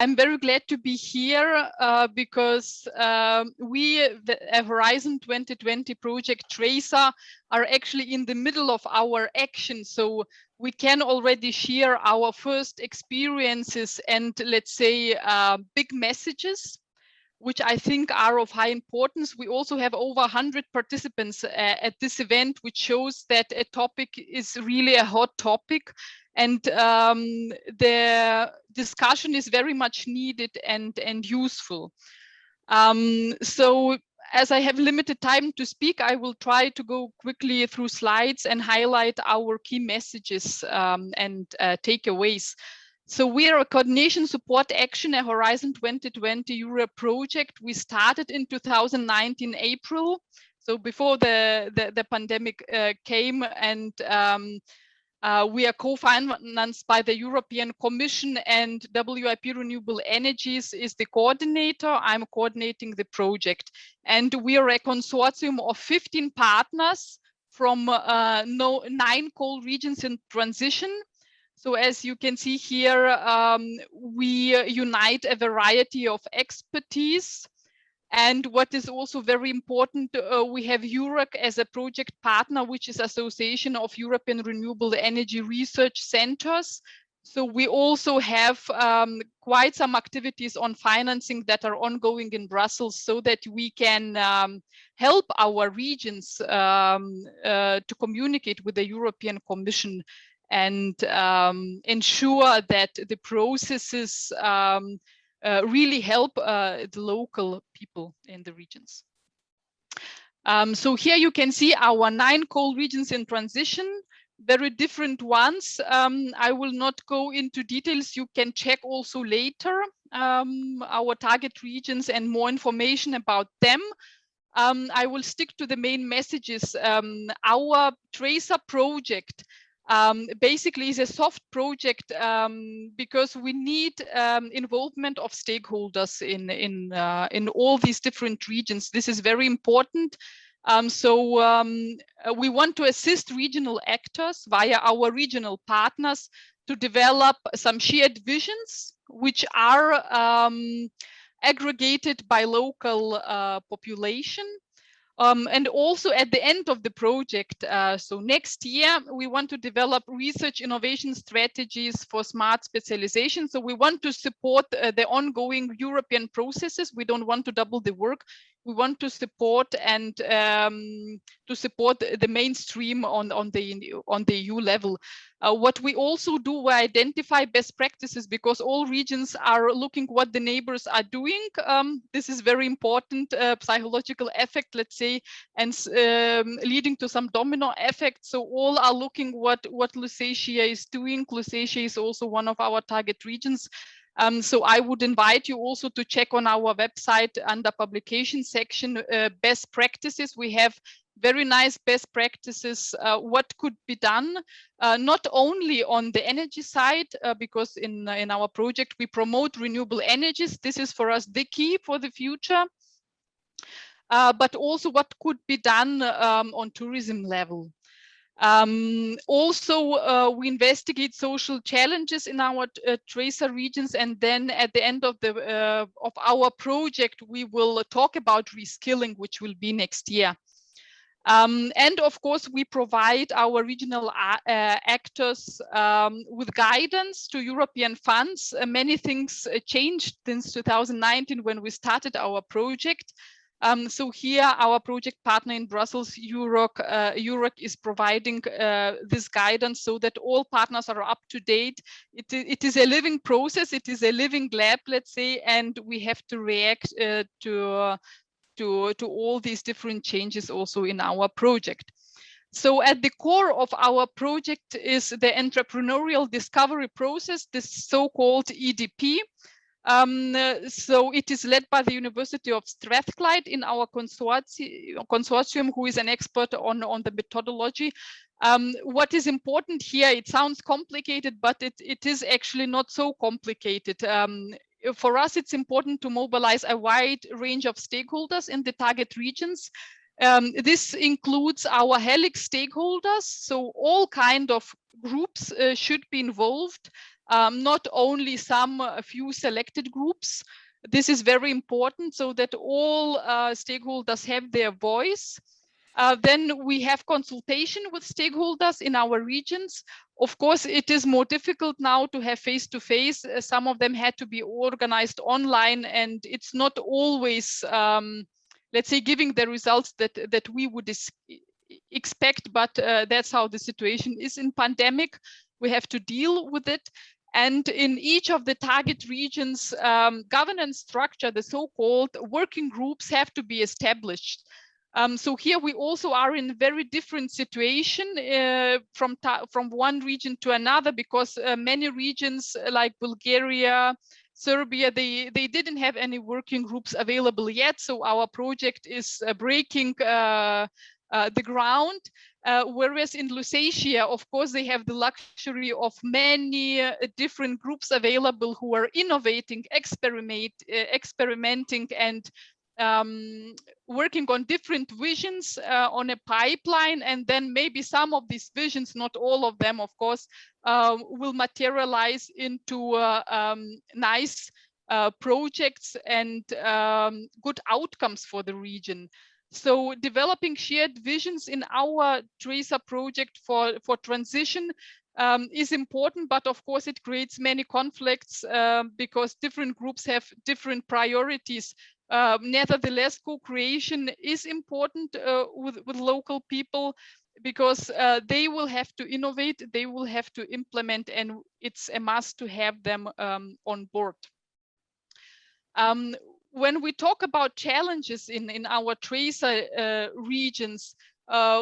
I'm very glad to be here because we, the Horizon 2020 project Tracer, are actually in the middle of our action. So we can already share our first experiences and, let's say, big messages, which I think are of high importance. We also have over 100 participants at this event, which shows that a topic is really a hot topic. And the discussion is very much needed and useful. So as I have limited time to speak, I will try to go quickly through slides and highlight our key messages and takeaways. So we are a coordination support action, a Horizon 2020 Europe project. We started in 2019 April, so before the pandemic came, and we are co-financed by the European Commission, and WIP Renewable Energies is the coordinator. I'm coordinating the project. And we are a consortium of 15 partners from 9 coal regions in transition. So as you can see here, we unite a variety of expertise. And what is also very important, we have EUREC as a project partner, which is Association of European Renewable Energy Research Centers. So we also have quite some activities on financing that are ongoing in Brussels so that we can help our regions to communicate with the European Commission and ensure that the processes really help the local people in the regions. So here you can see our 9 coal regions in transition, very different ones. I will not go into details. You can check also later our target regions and more information about them. I will stick to the main messages. Our Tracer project basically is a soft project because we need involvement of stakeholders in all these different regions. This is very important. We want to assist regional actors via our regional partners to develop some shared visions, which are aggregated by local population. And also at the end of the project, so next year, we want to develop research innovation strategies for smart specialization. So we want to support the ongoing European processes. We don't want to double the work. We want to support and to support the mainstream on the EU level. What we also do, we identify best practices because all regions are looking what the neighbors are doing. This is very important, psychological effect, let's say, and leading to some domino effect. So all are looking what LUSATIA is doing. LUSATIA is also one of our target regions. So I would invite you also to check on our website under publication section, best practices. We have very nice best practices, what could be done, not only on the energy side, because in our project, we promote renewable energies. This is for us the key for the future, but also what could be done on tourism level. Also, we investigate social challenges in our Tracer regions, and then at the end of our project, we will talk about reskilling, which will be next year. And of course, we provide our regional actors with guidance to European funds. Many things changed since 2019 when we started our project. So here, our project partner in Brussels, EUREC, is providing this guidance so that all partners are up to date. It is a living process. It is a living lab, let's say, and we have to react to all these different changes also in our project. So at the core of our project is the entrepreneurial discovery process, this so-called EDP. So it is led by the University of Strathclyde in our consortium, who is an expert on the methodology. What is important here, it sounds complicated, but it is actually not so complicated. For us, it's important to mobilize a wide range of stakeholders in the target regions. This includes our helix stakeholders, so all kind of groups should be involved. not only a few selected groups. This is very important so that all stakeholders have their voice. Then we have consultation with stakeholders in our regions. Of course, it is more difficult now to have face-to-face. Some of them had to be organized online, and it's not always, let's say, giving the results that we would expect, but that's how the situation is in pandemic. We have to deal with it. And in each of the target regions, governance structure, the so-called working groups, have to be established. So here we also are in a very different situation from one region to another, because many regions like Bulgaria, Serbia, they didn't have any working groups available yet. So our project is breaking the ground. Whereas in LUSATIA, of course, they have the luxury of many different groups available who are innovating, experimenting, and working on different visions on a pipeline. And then maybe some of these visions, not all of them, of course, will materialize into nice projects and good outcomes for the region. So developing shared visions in our TRACER project for transition is important, but of course it creates many conflicts because different groups have different priorities. Nevertheless, co-creation is important with local people, because they will have to innovate, they will have to implement, and it's a must to have them on board. When we talk about challenges in our TRACER regions,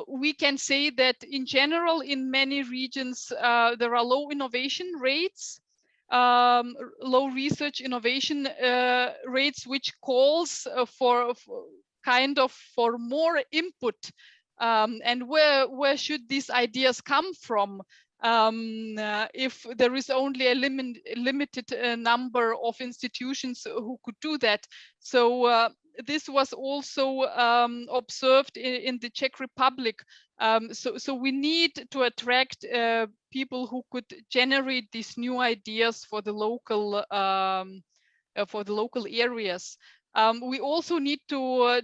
we can say that in general, in many regions, there are low innovation rates, low research innovation rates, which calls for more input. And where should these ideas come from? If there is only a limited number of institutions who could do that. So this was also observed in the Czech Republic. So we need to attract people who could generate these new ideas for the local areas. We also need to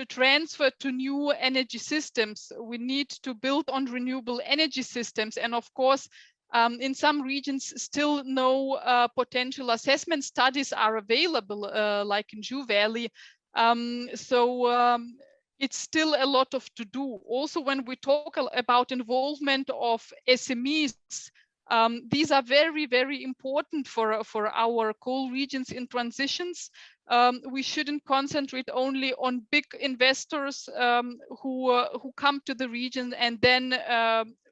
transfer to new energy systems. We need to build on renewable energy systems. And of course, in some regions, still no potential assessment studies are available, like in Jiu Valley. It's still a lot of to do. Also, when we talk about involvement of SMEs, these are very, very important for our coal regions in transitions. We shouldn't concentrate only on big investors who come to the region and then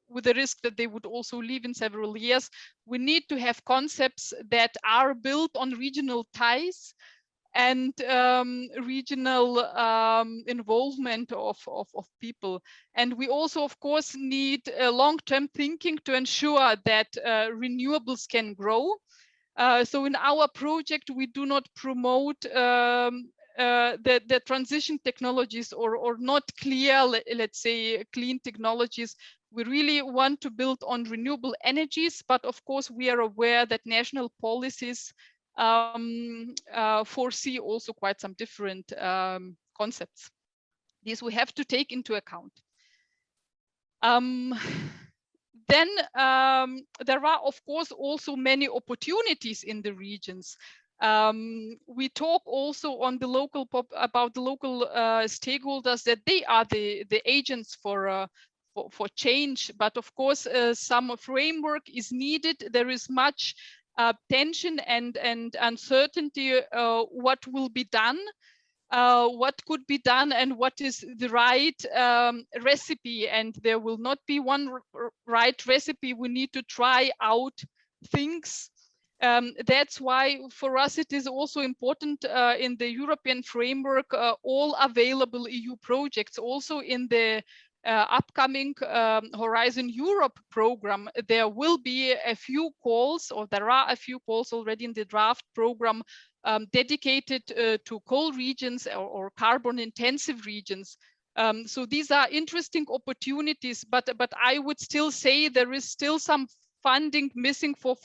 with the risk that they would also leave in several years. We need to have concepts that are built on regional ties and regional involvement of people. And we also, of course, need long-term thinking to ensure that renewables can grow. So in our project, we do not promote the transition technologies or not clear, let's say, clean technologies. We really want to build on renewable energies, but of course, we are aware that national policies foresee also quite some different concepts. These we have to take into account. Then there are, of course, also many opportunities in the regions. We talk also on the local about the local stakeholders, that they are the agents for change. But of course, some framework is needed. There is much tension and uncertainty what will be done. What could be done and what is the right recipe, and there will not be one right recipe. We need to try out things. That's why for us it is also important in the European framework, all available EU projects, also in the upcoming Horizon Europe program, there will be a few calls, or there are a few calls already in the draft program dedicated to coal regions or carbon intensive regions. So these are interesting opportunities, but I would still say there is still some funding missing for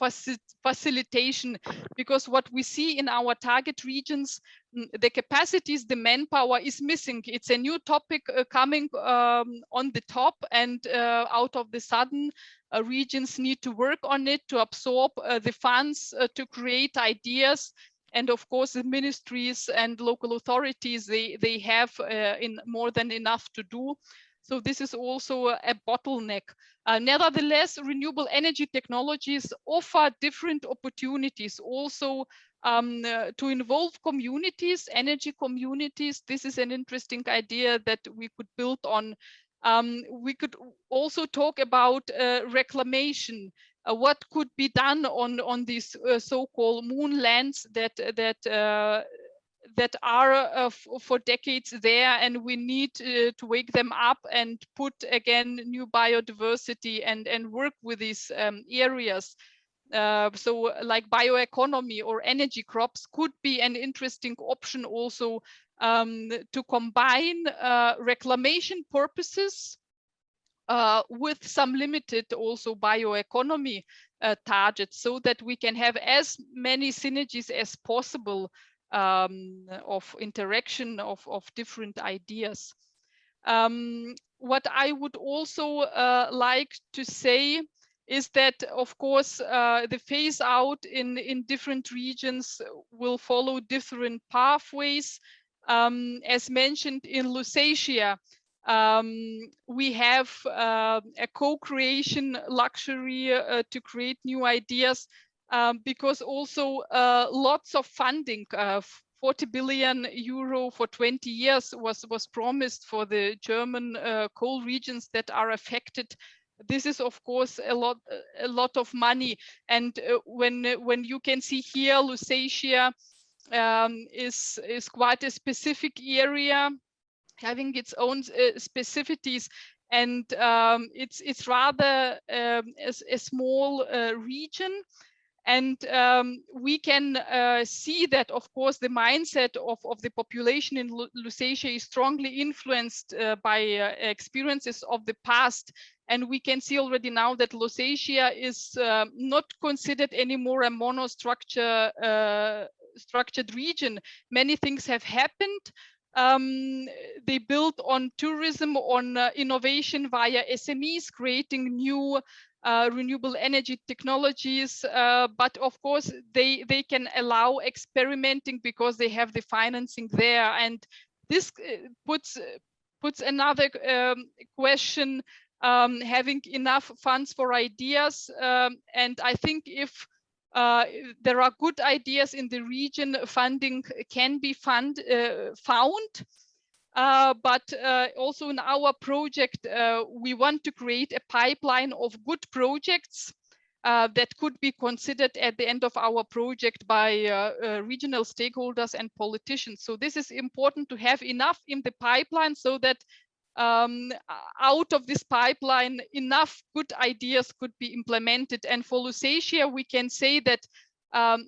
facilitation, because what we see in our target regions, the capacities, the manpower is missing. It's a new topic coming on the top, and out of the sudden, regions need to work on it to absorb the funds to create ideas. And of course, the ministries and local authorities, they have in more than enough to do. So this is also a bottleneck. Nevertheless, renewable energy technologies offer different opportunities also to involve communities, energy communities. This is an interesting idea that we could build on. We could also talk about reclamation. What could be done on these so-called moon lands that are for decades there, and we need to wake them up and put again new biodiversity and work with these areas. So like bioeconomy or energy crops could be an interesting option also to combine reclamation purposes with some limited also bioeconomy targets, so that we can have as many synergies as possible of interaction of different ideas. What I would also like to say is that, of course, the phase out in different regions will follow different pathways. As mentioned in LUSATIA, we have a co-creation luxury to create new ideas, because also lots of funding, 40 billion euro for 20 years was promised for the German coal regions that are affected. This is of course a lot of money, and when you can see here, LUSATIA is quite a specific area, having its own specificities, and it's rather a small region. And we can see that, of course, the mindset of the population in LUSATIA is strongly influenced by experiences of the past. And we can see already now that LUSATIA is not considered anymore a monostructure structured region. Many things have happened. They built on tourism, on innovation via SMEs, creating new renewable energy technologies, but of course they can allow experimenting because they have the financing there. And this puts another question, having enough funds for ideas. And I think if there are good ideas in the region, funding can be found. But also in our project, we want to create a pipeline of good projects that could be considered at the end of our project by regional stakeholders and politicians. So this is important to have enough in the pipeline, so that out of this pipeline, enough good ideas could be implemented. And for LUSATIA, we can say that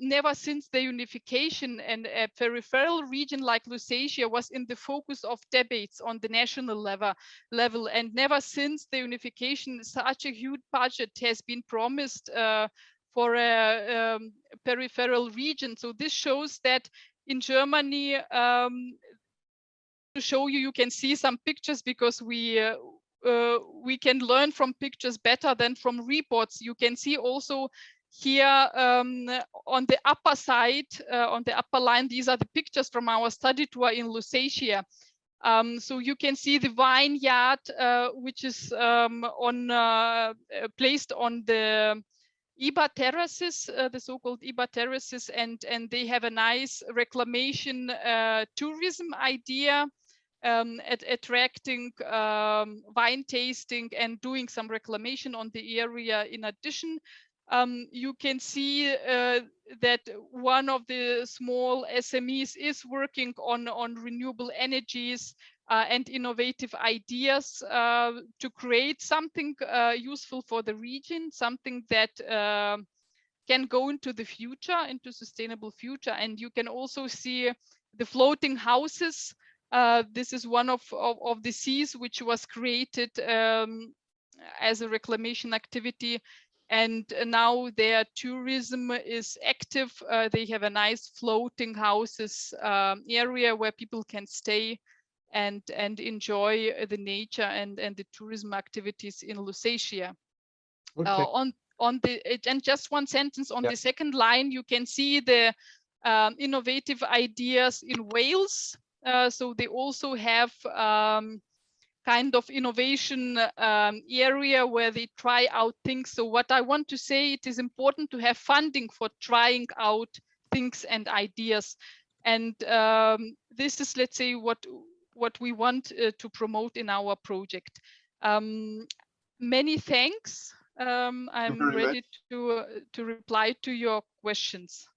never since the unification, and a peripheral region like LUSATIA was in the focus of debates on the national level, and never since the unification such a huge budget has been promised for a peripheral region. So this shows that in Germany, to show you, you can see some pictures, because we can learn from pictures better than from reports. You can see also here on the upper side, on the upper line, these are the pictures from our study tour in LUSATIA. So you can see the vineyard, which is placed on the IBA terraces, the so-called IBA terraces, and they have a nice reclamation tourism idea, attracting wine tasting and doing some reclamation on the area. In addition, you can see that one of the small SMEs is working on renewable energies and innovative ideas to create something useful for the region, something that can go into the future, into sustainable future. And you can also see the floating houses. This is one of the seas which was created as a reclamation activity. And now their tourism is active. They have a nice floating houses area where people can stay and enjoy the nature and the tourism activities in Lusatia. Okay. And just one sentence on the second line, you can see the innovative ideas in Wales. So they also have kind of innovation area where they try out things. So what I want to say, it is important to have funding for trying out things and ideas. And this is, let's say, what we want to promote in our project. Many thanks. I'm ready to reply to your questions.